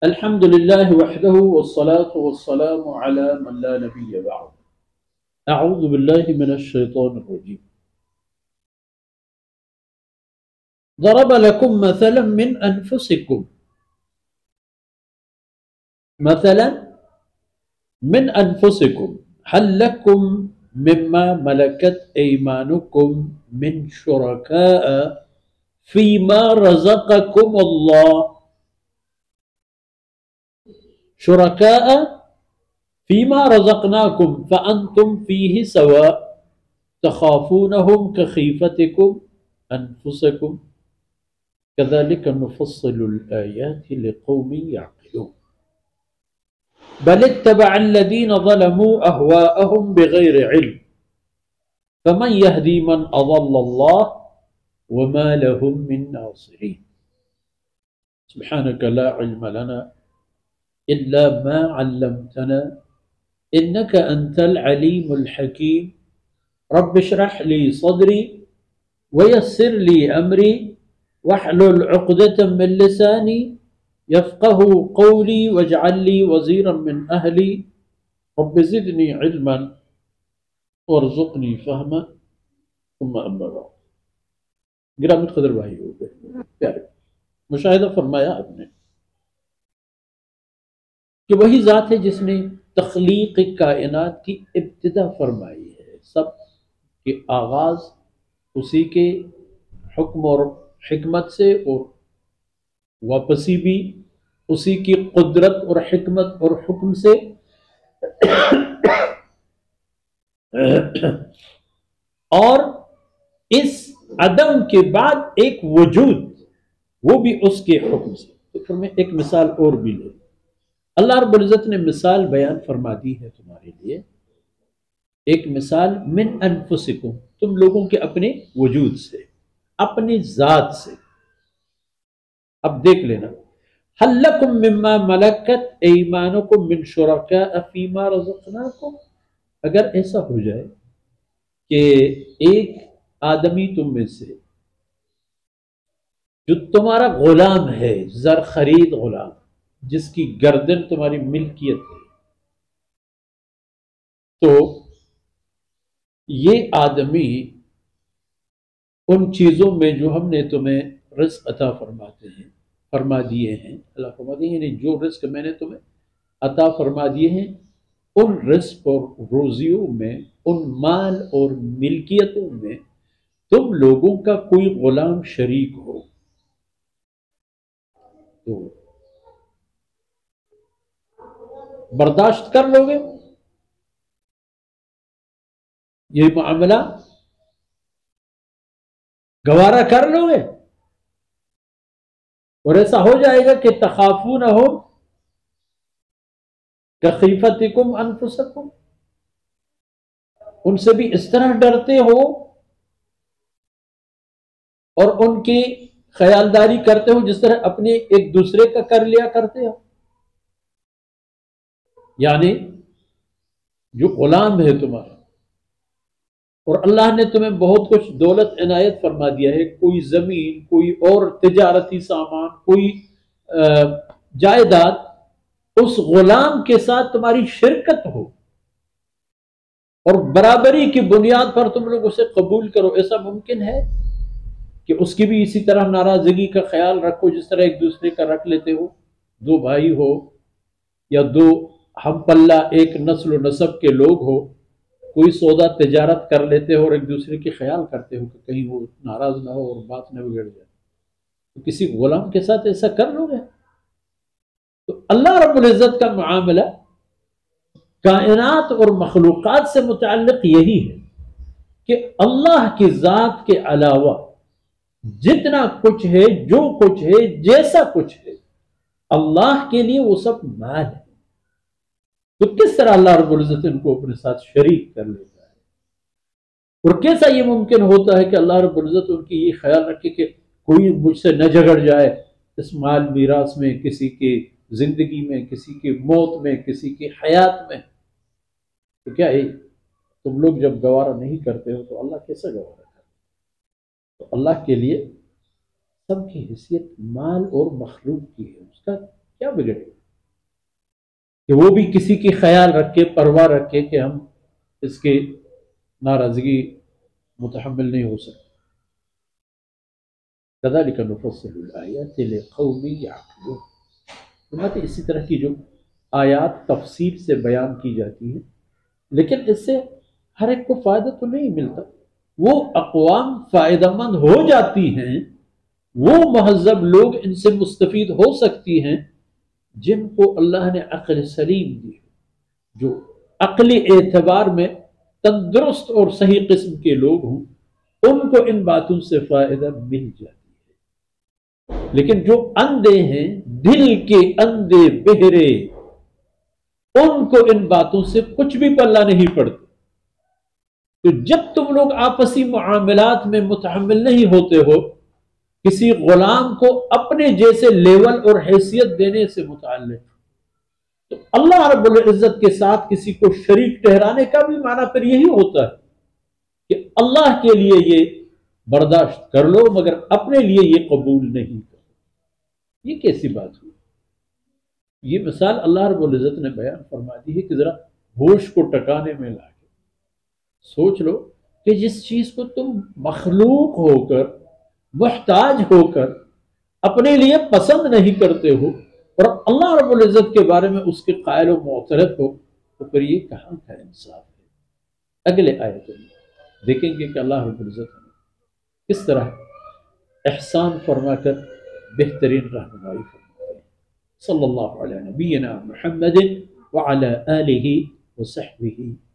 الحمد لله وحده والصلاة والسلام على من لا نبي بعد. أعوذ بالله من الشيطان الرجيم. ضرب لكم مثلا من أنفسكم، مثلا من أنفسكم، هل لكم مما ملكت أيمانكم من شركاء فيما رزقكم الله، شركاء فيما رزقناكم فأنتم فيه سواء تخافونهم كخيفتكم أنفسكم كذلك نفصل الآيات لقوم يعقلون بل اتبع الذين ظلموا أهواءهم بغير علم فمن يهدي من أضل الله وما لهم من ناصرين سبحانك لا علم لنا إلا ما علمتنا إنك أنت العليم الحكيم رب اشرح لي صدري ويسر لي أمري واحلل عقدة من لساني يفقه قولي واجعل لي وزيرا من أهلي رب زدني علما وارزقني فهما ثم أما بعد. گرامی قدر بھائی ہو گئے پیارے، مشاہدہ فرمایا آپ نے کہ وہی ذات ہے جس نے تخلیق کائنات کی ابتدا فرمائی ہے، سب کے آغاز اسی کے حکم اور حکمت سے، اور واپسی بھی اسی کی قدرت اور حکمت اور حکم سے، اور اس عدم کے بعد ایک وجود، وہ بھی اس کے حکم سے۔ تو پھر میں ایک مثال اور بھی لوں، اللہ رب العزت نے مثال بیان فرما دی ہے تمہارے لیے، ایک مثال من انفسکم، تم لوگوں کے اپنے وجود سے، اپنی ذات سے۔ اب دیکھ لینا، هل لکم مما ملکت ایمانکم من شرکاء فیما رزقناکم، اگر ایسا ہو جائے کہ ایک آدمی تم میں سے جو تمہارا غلام ہے، زر خرید غلام، جس کی گردن تمہاری ملکیت ہے، تو یہ آدمی ان چیزوں میں جو ہم نے تمہیں رزق عطا فرما دیے ہیں، اللہ فرما دیے ہیں، یعنی جو رزق میں نے تمہیں عطا فرما دیے ہیں، ان رزق اور روزیوں میں، ان مال اور ملکیتوں میں تم لوگوں کا کوئی غلام شریک ہو تو برداشت کر لو گے یہ معاملہ، گوارا کر لو گے؟ اور ایسا ہو جائے گا کہ تخافونہم کخیفتکم انفسکم، ان سے بھی اس طرح ڈرتے ہو اور ان کی خیالداری کرتے ہو جس طرح اپنے ایک دوسرے کا کر لیا کرتے ہو۔ یعنی جو غلام ہے تمہارا، اور اللہ نے تمہیں بہت کچھ دولت عنایت فرما دیا ہے، کوئی زمین، کوئی اور تجارتی سامان، کوئی جائیداد، اس غلام کے ساتھ تمہاری شرکت ہو اور برابری کی بنیاد پر تم لوگ اسے قبول کرو، ایسا ممکن ہے کہ اس کی بھی اسی طرح ناراضگی کا خیال رکھو جس طرح ایک دوسرے کا رکھ لیتے ہو؟ دو بھائی ہو یا دو ہم پلہ ایک نسل و نسب کے لوگ ہو، کوئی سودا تجارت کر لیتے ہو اور ایک دوسرے کی خیال کرتے ہو کہ کہیں وہ ناراض نہ ہو اور بات نہ بگڑ جائے، تو کسی غلام کے ساتھ ایسا کر لو گے؟ تو اللہ رب العزت کا معاملہ کائنات اور مخلوقات سے متعلق یہی ہے کہ اللہ کی ذات کے علاوہ جتنا کچھ ہے، جو کچھ ہے، جیسا کچھ ہے، اللہ کے لیے وہ سب مال ہے۔ تو کس طرح اللہ رب العزت ان کو اپنے ساتھ شریک کر لیتا ہے؟ اور کیسا یہ ممکن ہوتا ہے کہ اللہ رب العزت ان کی یہ خیال رکھے کہ کوئی مجھ سے نہ جھگڑ جائے اس مال میراث میں، کسی کی زندگی میں، کسی کی موت میں، کسی کی حیات میں؟ تو کیا ہے، تم لوگ جب گوارا نہیں کرتے ہو تو اللہ کیسا گوارا کرتا؟ تو اللہ کے لیے سب کی حیثیت مال اور مخلوق کی ہے، اس کا کیا بگڑے گا کہ وہ بھی کسی کی خیال رکھے، پرواہ رکھے کہ ہم اس کی ناراضگی متحمل نہیں ہو سکتے۔ كذلك نفصل الآيات لقوم يعقلون۔ فرماتے اسی طرح کی جو آیات تفصیل سے بیان کی جاتی ہیں، لیکن اس سے ہر ایک کو فائدہ تو نہیں ملتا۔ وہ اقوام فائدہ مند ہو جاتی ہیں، وہ مہذب لوگ ان سے مستفید ہو سکتی ہیں جن کو اللہ نے عقل سلیم دی، جو عقلی اعتبار میں تندرست اور صحیح قسم کے لوگ ہوں، ان کو ان باتوں سے فائدہ مل جاتی ہے۔ لیکن جو اندھے ہیں، دل کے اندھے بہرے، ان کو ان باتوں سے کچھ بھی پلہ نہیں پڑتا۔ تو جب تم لوگ آپسی معاملات میں متحمل نہیں ہوتے ہو کسی غلام کو اپنے جیسے لیول اور حیثیت دینے سے متعلق، تو اللہ رب العزت کے ساتھ کسی کو شریک ٹھہرانے کا بھی معنی پھر یہی ہوتا ہے کہ اللہ کے لیے یہ برداشت کر لو مگر اپنے لیے یہ قبول نہیں کرو۔ یہ کیسی بات ہوئی؟ یہ مثال اللہ رب العزت نے بیان فرما دی ہے کہ ذرا ہوش کو ٹکانے میں لا کے سوچ لو کہ جس چیز کو تم مخلوق ہو کر، محتاج ہو کر اپنے لیے پسند نہیں کرتے ہو، اور اللہ رب العزت کے بارے میں اس کے قائل و معترف ہو، تو پھر یہ کہاں کا انصاف ہے؟ اگلے آیت میں دیکھیں گے کہ اللہ رب العزت نے کس طرح احسان فرما کر بہترین رہنمائی فرمائی ہے۔ صلی اللہ علیہ نبینا محمد وعلی آلہ وصحبہ